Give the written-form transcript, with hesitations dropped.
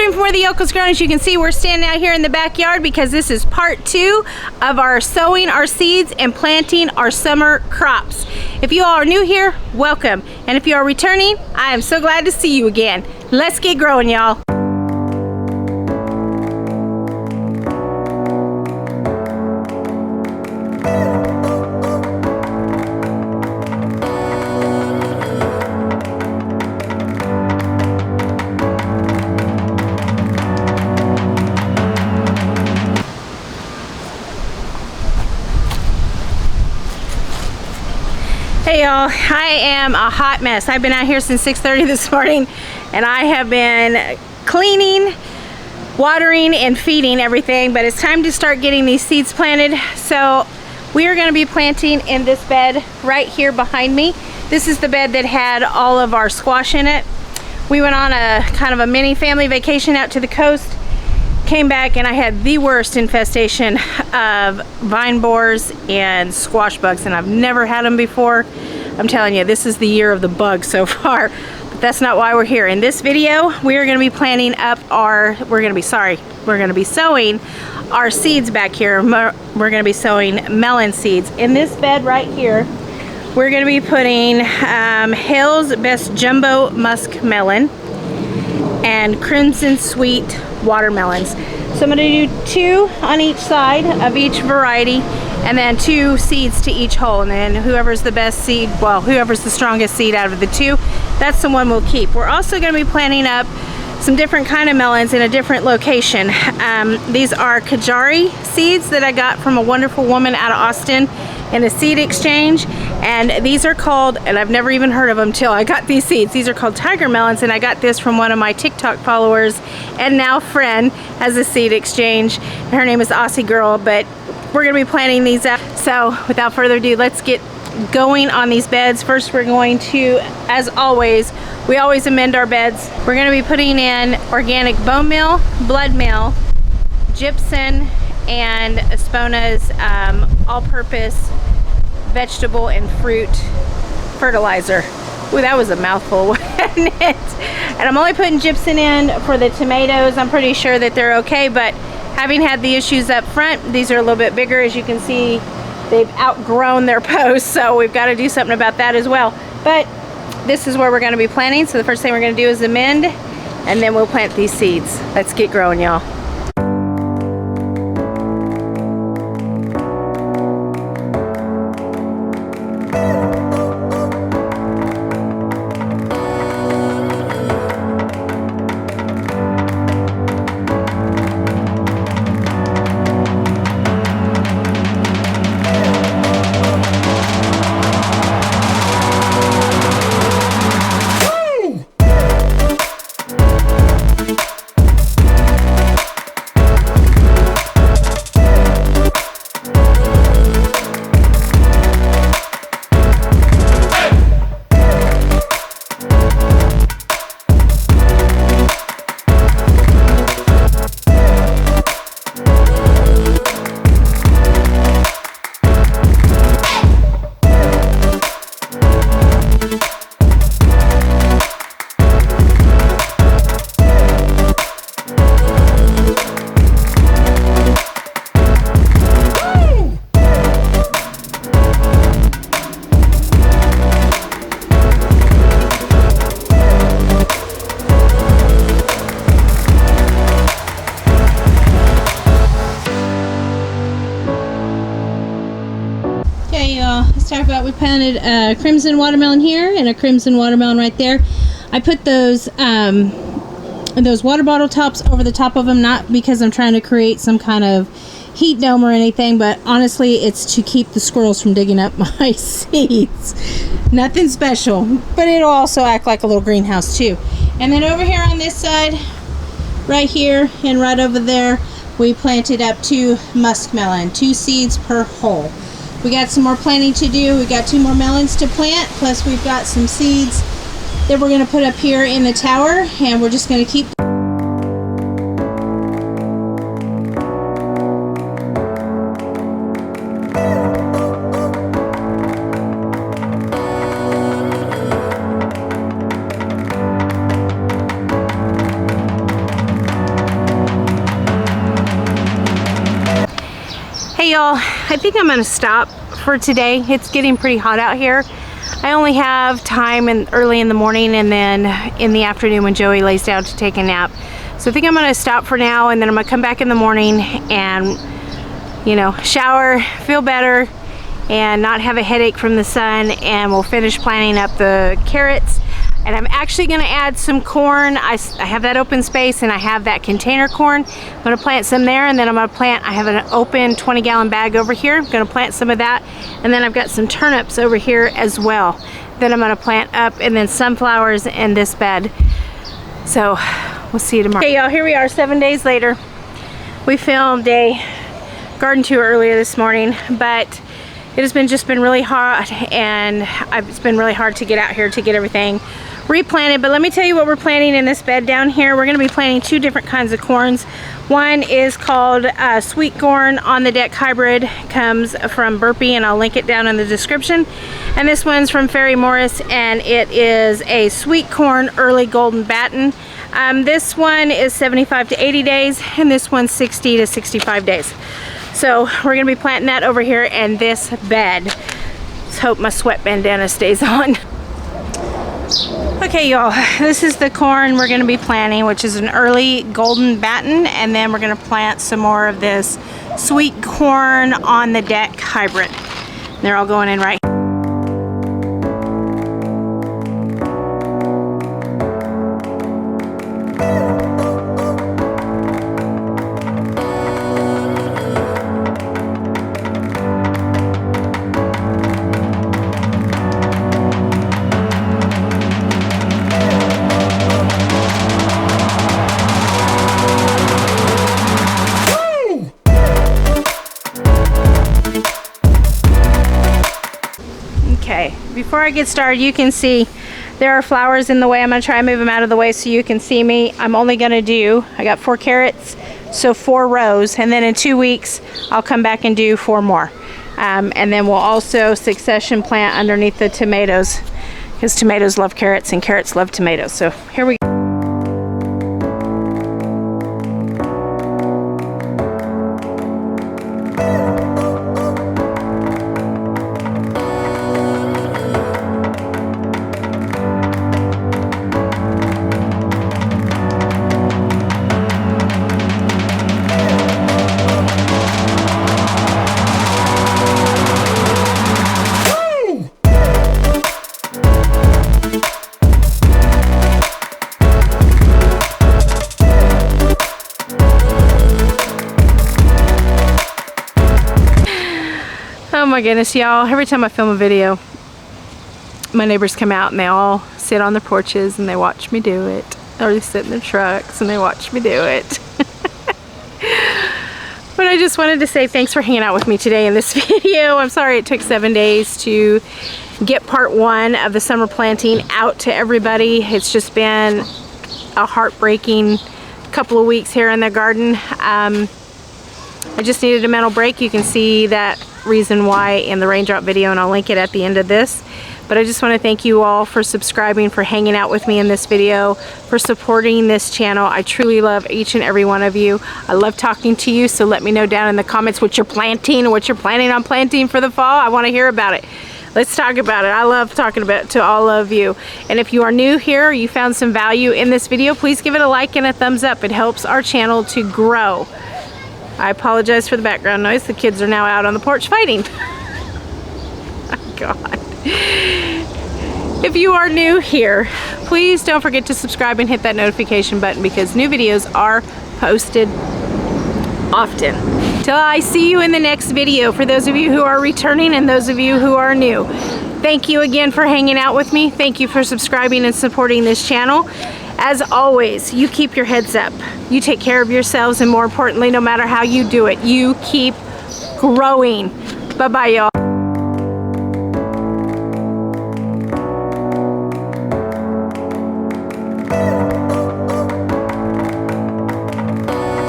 stream from where the yolk was grown. As you can see, we're standing out here in the backyard because this is part 2 of our sowing our seeds and planting our summer crops. If you all are new here, welcome. And if you are returning, I am so glad to see you again. Let's get growing, y'all. Hey y'all, I am a hot mess. I've been out here since 6:30 this morning and I have been cleaning, watering, and feeding everything, but it's time to start getting these seeds planted. So we are going to be planting in this bed right here behind me. This is the bed that had all of our squash in it. We went on a kind of a mini family vacation out to the coast, came back, and I had the worst infestation of vine borers and squash bugs, and I've never had them before. I'm telling you, this is the year of the bugs so far, but that's not why we're here. In this video, we are going to be planting up our, we're going to be sowing our seeds back here. We're going to be sowing melon seeds. In this bed right here, we're going to be putting Hale's Best Jumbo Musk Melon and Crimson Sweet watermelons. So I'm going to do 2 on each side of each variety, and then 2 seeds to each hole, and then whoever's the best seed, well, whoever's the strongest seed out of the 2, that's the one we'll keep. We're also going to be planting up some different kind of melons in a different location. These are Kajari seeds that I got from a wonderful woman out of Austin in a seed exchange, and these are called, and I've never even heard of them till I got these seeds. These are called tiger melons, and I got this from one of my TikTok followers and now friend as a seed exchange. Her name is Aussie Girl, but we're gonna be planting these up. So without further ado, let's get going on these beds. First, we're going to, as always, we always amend our beds. We're gonna be putting in organic bone meal, blood meal, gypsum, and Espoma's all-purpose vegetable and fruit fertilizer. Ooh, that was a mouthful, wasn't it? And I'm only putting gypsum in for the tomatoes. I'm pretty sure that they're okay, but having had the issues up front, these are a little bit bigger. As you can see, they've outgrown their posts, so we've got to do something about that as well. But this is where we're going to be planting. So the first thing we're going to do is amend, and then we'll plant these seeds. Let's get growing, y'all. Talk about, we planted a crimson watermelon here and a crimson watermelon right there. I put those water bottle tops over the top of them, not because I'm trying to create some kind of heat dome or anything, but honestly it's to keep the squirrels from digging up my seeds. Nothing special, but it'll also act like a little greenhouse too. And then over here on this side, right here and right over there, we planted up 2 muskmelon, 2 seeds per hole. We got some more planting to do. We got 2 more melons to plant, plus we've got some seeds that we're going to put up here in the tower, and we're just going to keep y'all, I think I'm gonna stop for today. It's getting pretty hot out here. I only have time early in the morning and then in the afternoon when Joey lays down to take a nap. So I think I'm gonna stop for now, and then I'm gonna come back in the morning and, you know, shower, feel better, and not have a headache from the sun, and we'll finish planting up the carrots. And I'm actually gonna add some corn. I have that open space and I have that container corn. I'm gonna plant some there, and then I'm gonna plant, I have an open 20-gallon bag over here. I'm gonna plant some of that. And then I've got some turnips over here as well. Then I'm gonna plant up, and then sunflowers in this bed. So we'll see you tomorrow. Okay y'all, here we are 7 days later. We filmed a garden tour earlier this morning, but it has just been really hot, and it's been really hard to get out here to get everything replanted. But let me tell you what we're planting in this bed down here. We're going to be planting 2 different kinds of corns. One is called sweet corn on the deck hybrid, comes from Burpee, and I'll link it down in the description. And this one's from Ferry and it is a sweet corn early golden Banton. This one is 75 to 80 days, and this one's 60 to 65 days. So we're gonna be planting that over here in this bed. Let's hope my sweat bandana stays on. Okay y'all, this is the corn we're gonna be planting, which is an early golden Banton, and then we're gonna plant some more of this sweet corn on the deck hybrid. They're all going in right. Okay, before I get started, you can see there are flowers in the way. I'm going to try and move them out of the way so you can see me. I'm only going to do, I got 4 carrots, so 4 rows, and then in 2 weeks I'll come back and do 4 more. And then we'll also succession plant underneath the tomatoes, because tomatoes love carrots and carrots love tomatoes. So here we go. Oh my goodness, y'all, every time I film a video, my neighbors come out and they all sit on their porches and they watch me do it. Or they sit in their trucks and they watch me do it. But I just wanted to say thanks for hanging out with me today in this video. I'm sorry it took 7 days to get part 1 of the summer planting out to everybody. It's just been a heartbreaking couple of weeks here in the garden. I just needed a mental break. You can see that reason why in the raindrop video, and I'll link it at the end of this. But I just want to thank you all for subscribing, for hanging out with me in this video, for supporting this channel. I truly love each and every one of you. I love talking to you, so let me know down in the comments what you're planting or what you're planning on planting for the fall. I want to hear about it. Let's talk about it. I love talking about it to all of you. And if you are new here or you found some value in this video, please give it a like and a thumbs up. It helps our channel to grow. I apologize for the background noise. The kids are now out on the porch fighting. Oh God. If you are new here, please don't forget to subscribe and hit that notification button, because new videos are posted often. Till I see you in the next video, for those of you who are returning and those of you who are new, thank you again for hanging out with me. Thank you for subscribing and supporting this channel. As always, you keep your heads up. You take care of yourselves, and more importantly, no matter how you do it, you keep growing. Bye-bye, y'all.